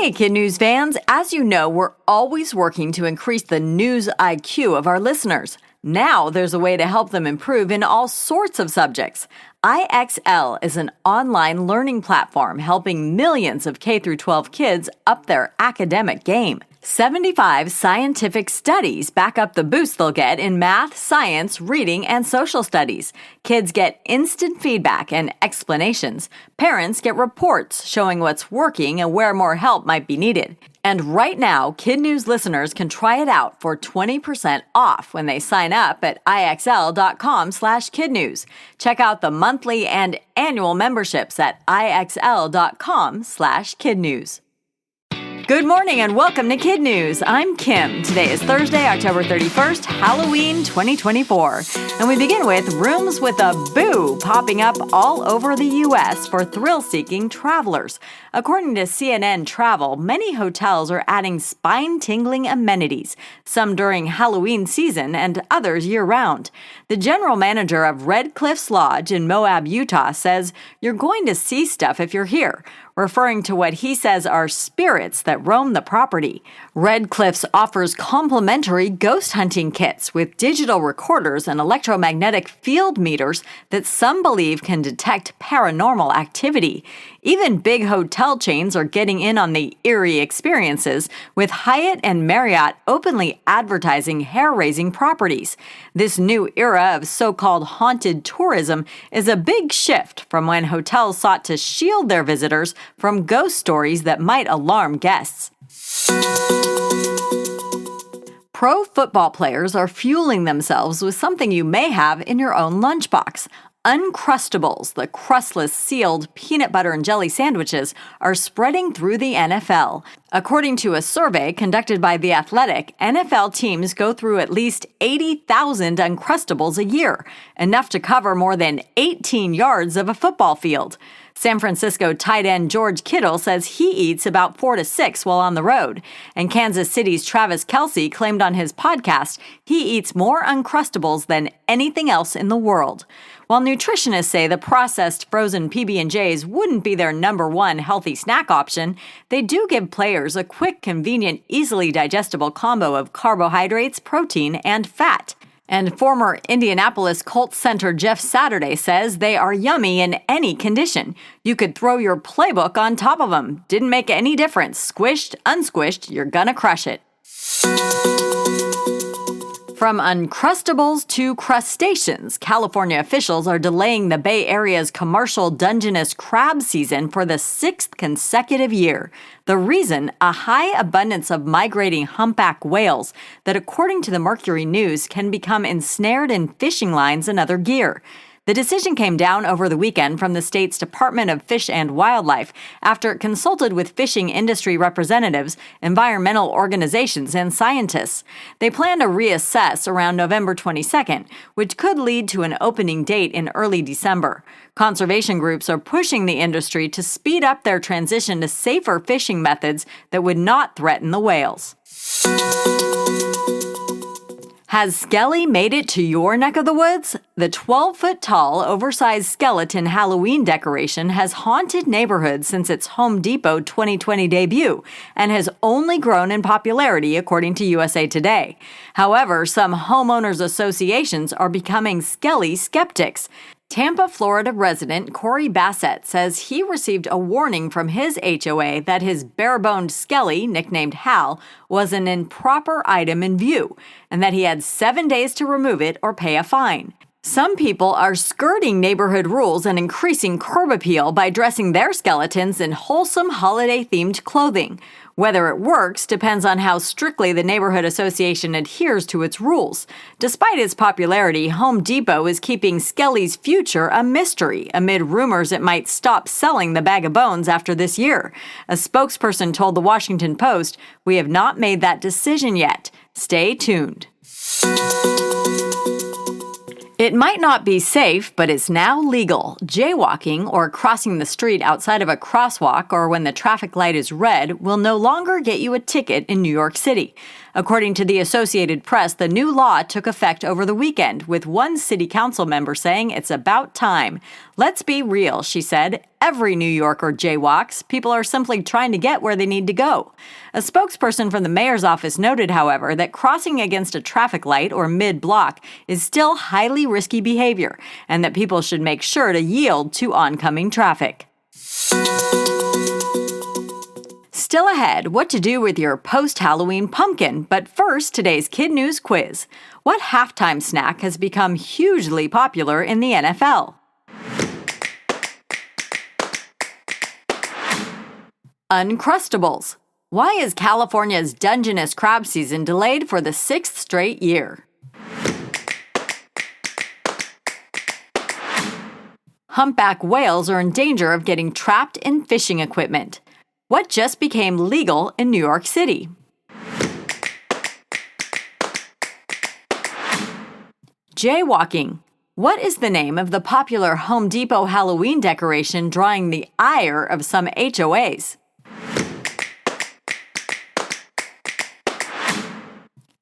Hey, KidNuz fans! As you know, we're always working to increase the news IQ of our listeners. Now there's a way to help them improve in all sorts of subjects. IXL is an online learning platform helping millions of K-12 kids up their academic game. 75 scientific studies back up the boost they'll get in math, science, reading, and social studies. Kids get instant feedback and explanations. Parents get reports showing what's working and where more help might be needed. And right now, KidNuz listeners can try it out for 20% off when they sign up at ixl.com/kidnews. Check out the monthly and annual memberships at ixl.com/kidnews. Good morning and welcome to KidNuz. I'm Kim. Today is Thursday, October 31st, Halloween 2024. And we begin with rooms with a boo popping up all over the U.S. for thrill-seeking travelers. According to CNN Travel, many hotels are adding spine-tingling amenities, some during Halloween season and others year-round. The general manager of Red Cliffs Lodge in Moab, Utah, says, "You're going to see stuff if you're here," referring to what he says are spirits that roam the property. Red Cliffs offers complimentary ghost hunting kits with digital recorders and electromagnetic field meters that some believe can detect paranormal activity. Even big hotel chains are getting in on the eerie experiences, with Hyatt and Marriott openly advertising hair-raising properties. This new era of so-called haunted tourism is a big shift from when hotels sought to shield their visitors from ghost stories that might alarm guests. Pro football players are fueling themselves with something you may have in your own lunchbox. Uncrustables, the crustless, sealed peanut butter and jelly sandwiches, are spreading through the NFL. According to a survey conducted by The Athletic, NFL teams go through at least 80,000 Uncrustables a year, enough to cover more than 18 yards of a football field. San Francisco tight end George Kittle says he eats about 4 to 6 while on the road. And Kansas City's Travis Kelce claimed on his podcast he eats more Uncrustables than anything else in the world. While nutritionists say the processed frozen PB&Js wouldn't be their number one healthy snack option, they do give players a quick, convenient, easily digestible combo of carbohydrates, protein, and fat. And former Indianapolis Colts center Jeff Saturday says they are yummy in any condition. You could throw your playbook on top of them. Didn't make any difference. Squished, unsquished, you're gonna crush it. From Uncrustables to crustaceans, California officials are delaying the Bay Area's commercial Dungeness crab season for the 6th consecutive year. The reason, a high abundance of migrating humpback whales that, according to the Mercury News, can become ensnared in fishing lines and other gear. The decision came down over the weekend from the state's Department of Fish and Wildlife after it consulted with fishing industry representatives, environmental organizations, and scientists. They plan to reassess around November 22nd, which could lead to an opening date in early December. Conservation groups are pushing the industry to speed up their transition to safer fishing methods that would not threaten the whales. Has Skelly made it to your neck of the woods? The 12-foot-tall, oversized skeleton Halloween decoration has haunted neighborhoods since its Home Depot 2020 debut and has only grown in popularity, according to USA Today. However, some homeowners associations are becoming Skelly skeptics. Tampa, Florida resident Corey Bassett says he received a warning from his HOA that his bare-boned Skelly, nicknamed Hal, was an improper item in view, and that he had 7 days to remove it or pay a fine. Some people are skirting neighborhood rules and increasing curb appeal by dressing their skeletons in wholesome holiday-themed clothing. Whether it works depends on how strictly the neighborhood association adheres to its rules. Despite its popularity, Home Depot is keeping Skelly's future a mystery amid rumors it might stop selling the bag of bones after this year. A spokesperson told the Washington Post, "We have not made that decision yet. Stay tuned." It might not be safe, but it's now legal. Jaywalking, or crossing the street outside of a crosswalk or when the traffic light is red, will no longer get you a ticket in New York City. According to the Associated Press, the new law took effect over the weekend, with one city council member saying it's about time. "Let's be real," she said. "Every New Yorker jaywalks. People are simply trying to get where they need to go." A spokesperson from the mayor's office noted, however, that crossing against a traffic light or mid-block is still highly risky behavior, and that people should make sure to yield to oncoming traffic. Still ahead, what to do with your post-Halloween pumpkin. But first, today's KidNuz quiz. What halftime snack has become hugely popular in the NFL? Uncrustables. Why is California's Dungeness crab season delayed for the 6th straight year? Humpback whales are in danger of getting trapped in fishing equipment. What just became legal in New York City? Jaywalking. What is the name of the popular Home Depot Halloween decoration drawing the ire of some HOAs?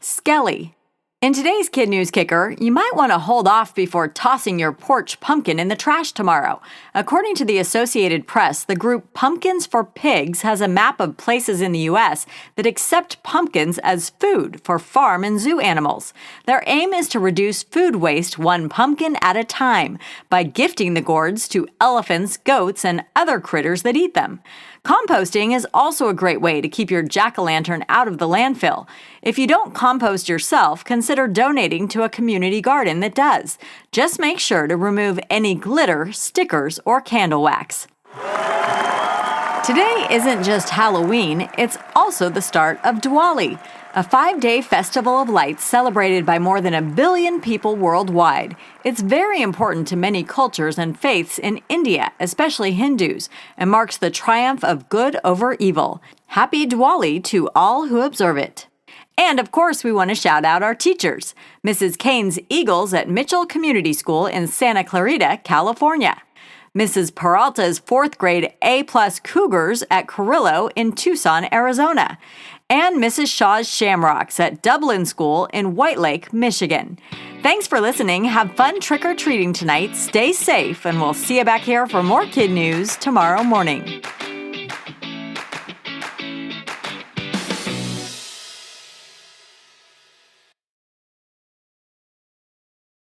Skelly. In today's KidNuz Kicker, you might want to hold off before tossing your porch pumpkin in the trash tomorrow. According to the Associated Press, the group Pumpkins for Pigs has a map of places in the U.S. that accept pumpkins as food for farm and zoo animals. Their aim is to reduce food waste one pumpkin at a time by gifting the gourds to elephants, goats, and other critters that eat them. Composting is also a great way to keep your jack-o'-lantern out of the landfill. If you don't compost yourself, consider donating to a community garden that does. Just make sure to remove any glitter, stickers, or candle wax. Today isn't just Halloween, it's also the start of Diwali, a 5-day festival of lights celebrated by more than 1 billion people worldwide. It's very important to many cultures and faiths in India, especially Hindus, and marks the triumph of good over evil. Happy Diwali to all who observe it. And of course, we want to shout out our teachers. Mrs. Kane's Eagles at Mitchell Community School in Santa Clarita, California. Mrs. Peralta's 4th grade A-plus Cougars at Carrillo in Tucson, Arizona. And Mrs. Shaw's Shamrocks at Dublin School in White Lake, Michigan. Thanks for listening. Have fun trick-or-treating tonight. Stay safe, and we'll see you back here for more KidNuz tomorrow morning.